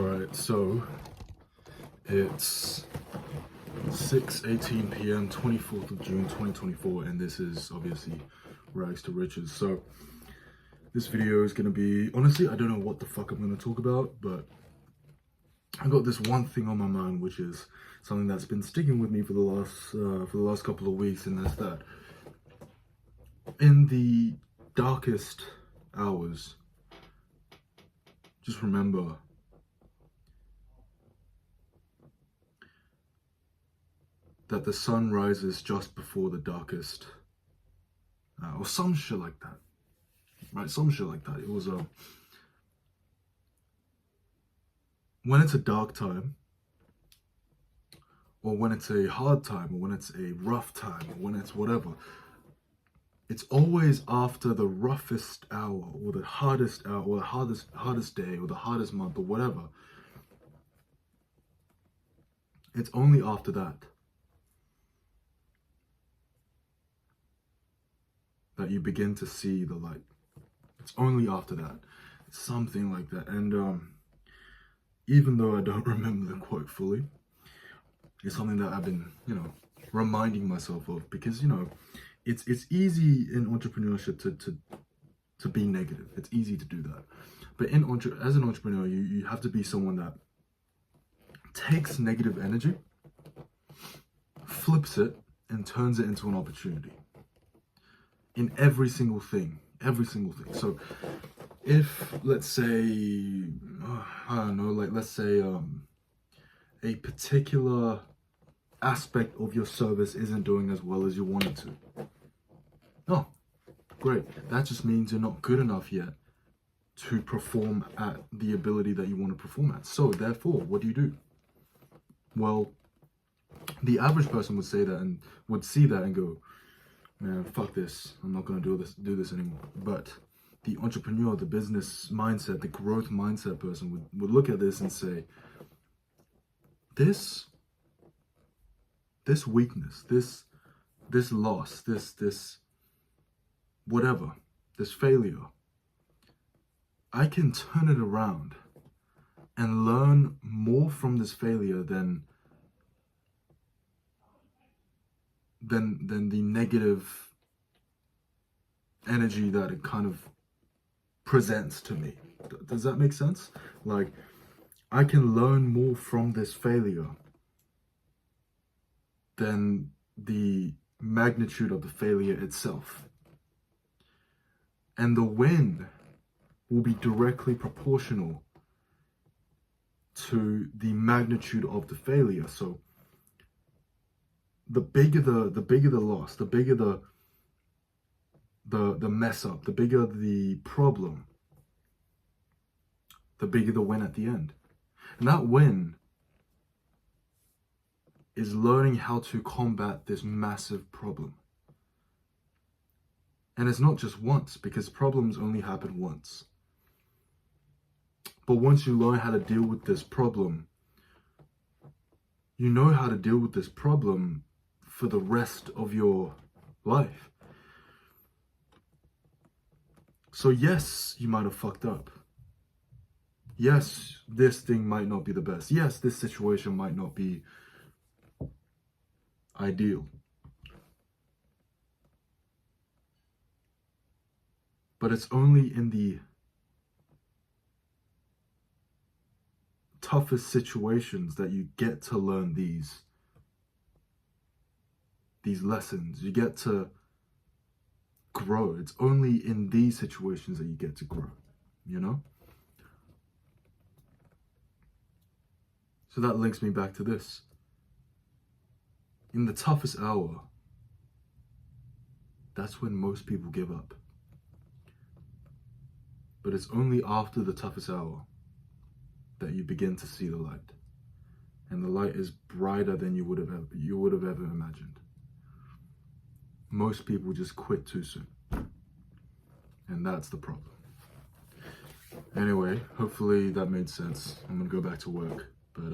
Alright, so it's 6:18 p.m. 24th of June 2024, and this is obviously Rags2Riches. So this video is gonna be, honestly, I don't know what the fuck I'm gonna talk about, but I got this one thing on my mind, which is something that's been sticking with me for the last couple of weeks, and that's that in the darkest hours, just remember that the sun rises just before the darkest, or some shit like that, right? Some shit like that. It was when it's a dark time, or when it's a hard time, or when it's a rough time, or when it's whatever, it's always after the roughest hour, or the hardest hour, or the hardest day, or the hardest month, or whatever. It's only after that that you begin to see the light. It's only after that. Something like that. And even though I don't remember the quote fully, it's something that I've been, reminding myself of, because, it's easy in entrepreneurship to be negative. It's easy to do that. But as an entrepreneur, you have to be someone that takes negative energy, flips it, and turns it into an opportunity. In every single thing. So if, let's say, I don't know, like, let's say a particular aspect of your service isn't doing as well as you want it to. Oh, great. That just means you're not good enough yet to perform at the ability that you want to perform at. So therefore, what do? Well, the average person would say that and would see that and go, man, fuck this. I'm not going to do this anymore. But the entrepreneur, the business mindset, the growth mindset person would look at this and say, this weakness, this loss, this whatever, this failure, I can turn it around and learn more from this failure than the negative energy that it kind of presents to me. Does that make sense? Like, I can learn more from this failure than the magnitude of the failure itself. And the win will be directly proportional to the magnitude of the failure. So the bigger the loss, the bigger the mess up, the bigger the problem, the bigger the win at the end. And that win is learning how to combat this massive problem. And it's not just once, because problems only happen once. But once you learn how to deal with this problem, you know how to deal with this problem for the rest of your life. So yes, you might have fucked up. Yes, this thing might not be the best. Yes, this situation might not be ideal. But it's only in the toughest situations that you get to learn these lessons. You get to grow. It's only in these situations that you get to grow, So that links me back to this. In the toughest hour, that's when most people give up. But it's only after the toughest hour that you begin to see the light. And the light is brighter than you would have ever imagined. Most people just quit too soon. And that's the problem. Anyway, hopefully that made sense. I'm gonna go back to work. But